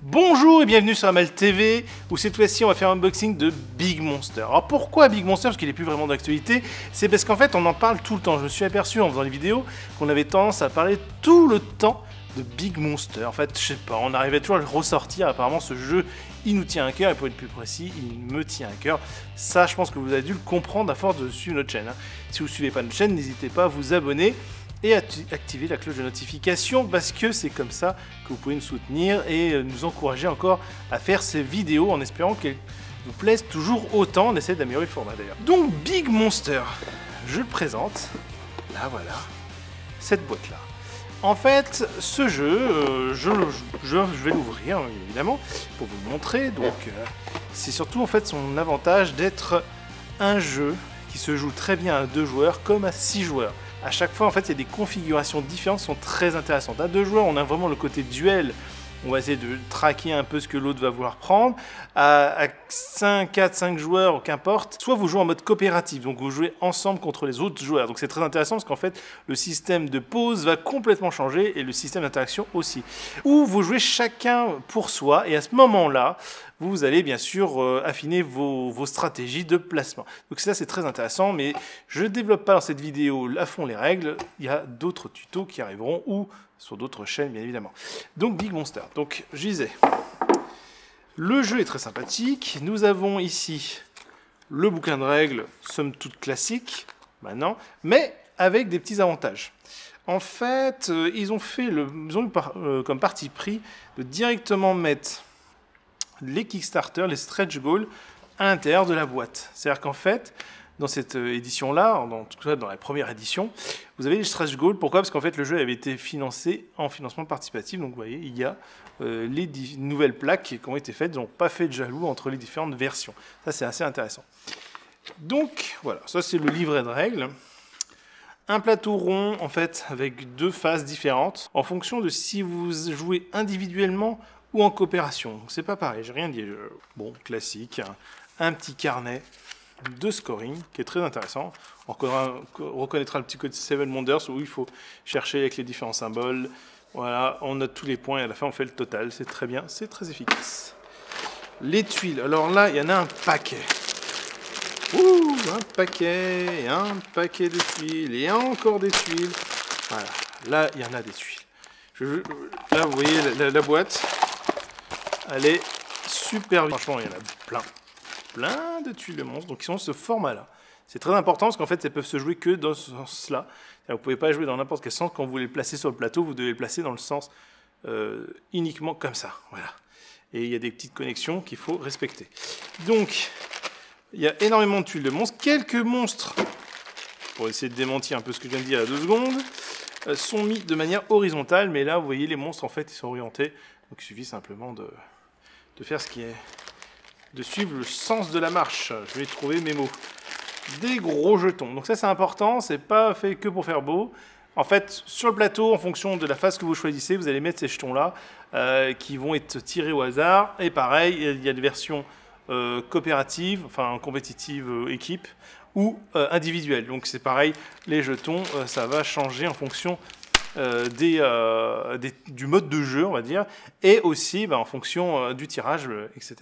Bonjour et bienvenue sur Amal TV, où cette fois-ci on va faire un unboxing de Big Monster. Alors pourquoi Big Monster? Parce qu'il n'est plus vraiment d'actualité. C'est parce qu'en fait on en parle tout le temps. Je me suis aperçu en faisant les vidéos qu'on avait tendance à parler tout le temps de Big Monster. En fait, je sais pas, on arrivait toujours à le ressortir. Apparemment ce jeu, il nous tient à cœur, et pour être plus précis, il me tient à cœur. Ça, je pense que vous avez dû le comprendre à force de suivre notre chaîne. Si vous ne suivez pas notre chaîne, n'hésitez pas à vous abonner et activer la cloche de notification, parce que c'est comme ça que vous pouvez nous soutenir et nous encourager encore à faire ces vidéos, en espérant qu'elles vous plaisent toujours autant. On essaie d'améliorer le format d'ailleurs. Donc Big Monster, je le présente, là voilà, cette boîte là. En fait, ce jeu, je vais l'ouvrir évidemment pour vous le montrer. Donc c'est surtout en fait son avantage d'être un jeu qui se joue très bien à 2 joueurs comme à 6 joueurs. À chaque fois, en fait, il y a des configurations différentes qui sont très intéressantes. À 2 joueurs, on a vraiment le côté duel. On va essayer de traquer un peu ce que l'autre va vouloir prendre. À 4, 5 joueurs, qu'importe. Soit vous jouez en mode coopératif, donc vous jouez ensemble contre les autres joueurs. Donc c'est très intéressant parce qu'en fait, le système de pause va complètement changer et le système d'interaction aussi. Ou vous jouez chacun pour soi et à ce moment-là, vous allez bien sûr affiner vos stratégies de placement. Donc ça c'est très intéressant, mais je ne développe pas dans cette vidéo à fond les règles. Il y a d'autres tutos qui arriveront ou sur d'autres chaînes bien évidemment. Donc Big Monster, donc je disais, le jeu est très sympathique. Nous avons ici le bouquin de règles, somme toute classique maintenant, mais avec des petits avantages. En fait, ils ont eu comme parti pris de directement mettre les Kickstarter, les stretch goals à l'intérieur de la boîte. C'est-à-dire qu'en fait, dans cette édition-là, en tout cas dans la première édition, vous avez les stretch goals. Pourquoi? Parce qu'en fait, le jeu avait été financé en financement participatif. Donc vous voyez, il y a les nouvelles plaques qui ont été faites. Ils n'ont pas fait de jaloux entre les différentes versions. Ça, c'est assez intéressant. Donc voilà, ça c'est le livret de règles. Un plateau rond, en fait, avec 2 phases différentes, en fonction de si vous jouez individuellement ou en coopération. Donc c'est pas pareil, j'ai rien dit. Bon, classique, un petit carnet de scoring qui est très intéressant. On reconnaîtra le petit code 7 Wonders où il faut chercher avec les différents symboles. Voilà, on note tous les points et à la fin on fait le total. C'est très bien, c'est très efficace. Les tuiles, alors là il y en a un paquet. Ouh, un paquet de tuiles et encore des tuiles. Voilà, là il y en a des tuiles. Là vous voyez la boîte, elle est super vite. Franchement il y en a plein de tuiles de monstres, donc ils sont de ce format là. C'est très important parce qu'en fait elles peuvent se jouer que dans ce sens là. Vous ne pouvez pas jouer dans n'importe quel sens. Quand vous les placez sur le plateau, vous devez les placer dans le sens uniquement comme ça, voilà. Et il y a des petites connexions qu'il faut respecter. Donc il y a énormément de tuiles de monstres. Quelques monstres, pour essayer de démentir un peu ce que je viens de dire il y a 2 secondes, sont mis de manière horizontale, mais là vous voyez les monstres en fait ils sont orientés, donc il suffit simplement de faire ce qui est, de suivre le sens de la marche. Je vais trouver mes mots. Des gros jetons, donc ça c'est important, c'est pas fait que pour faire beau. En fait, sur le plateau, en fonction de la phase que vous choisissez, vous allez mettre ces jetons-là qui vont être tirés au hasard. Et pareil, il y a des versions coopératives, enfin compétitives équipe, ou individuelles. Donc c'est pareil, les jetons, ça va changer en fonction du mode de jeu, on va dire, et aussi en fonction du tirage, etc.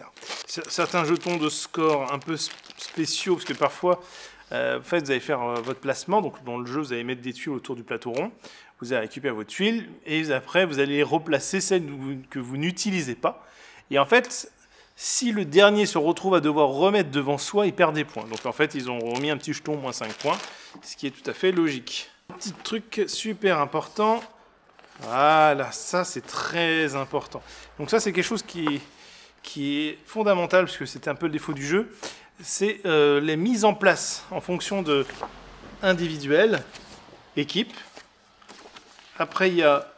Certains jetons de score un peu spéciaux, parce que parfois, en fait, vous allez faire votre placement, donc dans le jeu, vous allez mettre des tuiles autour du plateau rond, vous allez récupérer vos tuiles, et après, vous allez replacer celles que vous n'utilisez pas. Et en fait, si le dernier se retrouve à devoir remettre devant soi, il perd des points. Donc en fait, ils ont remis un petit jeton, moins 5 points, ce qui est tout à fait logique. Petit truc super important, voilà, ça c'est très important. Donc ça c'est quelque chose qui est fondamental, parce que c'était un peu le défaut du jeu, c'est les mises en place en fonction de individuel, équipe. Après il y a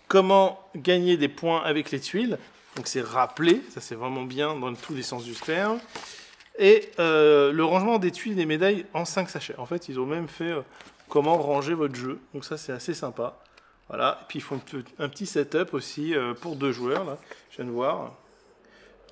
comment gagner des points avec les tuiles, donc c'est rappeler, ça c'est vraiment bien dans tous les sens du terme. Et le rangement des tuiles et des médailles en 5 sachets. En fait ils ont même fait comment ranger votre jeu, donc ça c'est assez sympa. Voilà, et puis ils font un petit setup aussi pour 2 joueurs, là, je viens de voir.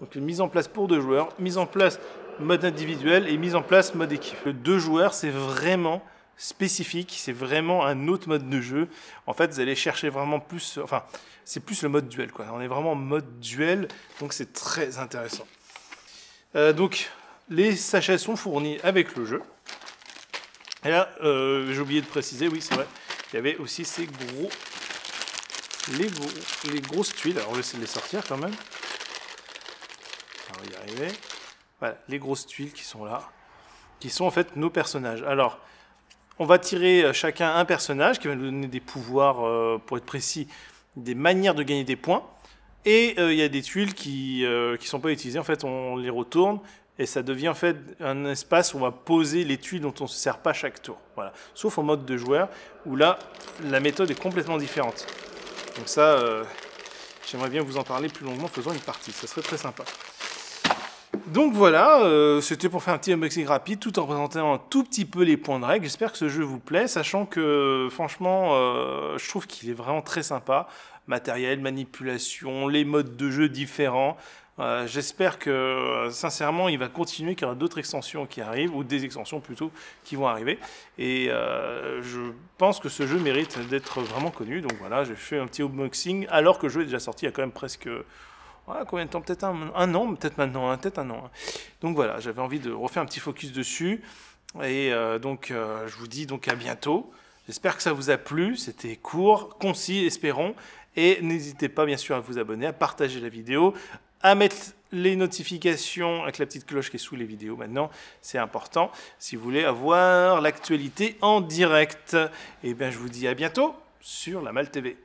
Donc une mise en place pour 2 joueurs, mise en place mode individuel et mise en place mode équipe. Le 2 joueurs, c'est vraiment spécifique, c'est vraiment un autre mode de jeu. En fait, vous allez chercher vraiment plus, enfin, c'est plus le mode duel, quoi. On est vraiment en mode duel, donc c'est très intéressant. Donc, les sachets sont fournis avec le jeu. Et là, j'ai oublié de préciser, oui, c'est vrai, il y avait aussi ces gros, les grosses tuiles. Alors, on va essayer de les sortir quand même. On va y arriver. Voilà, les grosses tuiles qui sont là, qui sont en fait nos personnages. Alors, on va tirer chacun un personnage qui va nous donner des pouvoirs, pour être précis, des manières de gagner des points. Et il y a des tuiles qui sont pas utilisées. En fait, on les retourne et ça devient en fait un espace où on va poser les tuiles dont on ne se sert pas chaque tour. Voilà. Sauf au mode de joueur où là, la méthode est complètement différente. Donc ça, j'aimerais bien vous en parler plus longuement en faisant une partie. Ça serait très sympa. Donc voilà, c'était pour faire un petit unboxing rapide tout en présentant un tout petit peu les points de règle. J'espère que ce jeu vous plaît, sachant que franchement, je trouve qu'il est vraiment très sympa. Matériel, manipulation, les modes de jeu différents. J'espère que sincèrement il va continuer, qu'il y aura d'autres extensions qui arrivent, ou des extensions plutôt qui vont arriver. Et je pense que ce jeu mérite d'être vraiment connu. Donc voilà, j'ai fait un petit unboxing alors que le jeu est déjà sorti il y a quand même presque... Voilà, combien de temps? Peut-être un an, peut-être maintenant, hein, peut-être un an. Hein. Donc voilà, j'avais envie de refaire un petit focus dessus. Et je vous dis donc à bientôt. J'espère que ça vous a plu. C'était court, concis, espérons. Et n'hésitez pas, bien sûr, à vous abonner, à partager la vidéo, à mettre les notifications avec la petite cloche qui est sous les vidéos maintenant. C'est important si vous voulez avoir l'actualité en direct. Et bien, je vous dis à bientôt sur La Malle TV.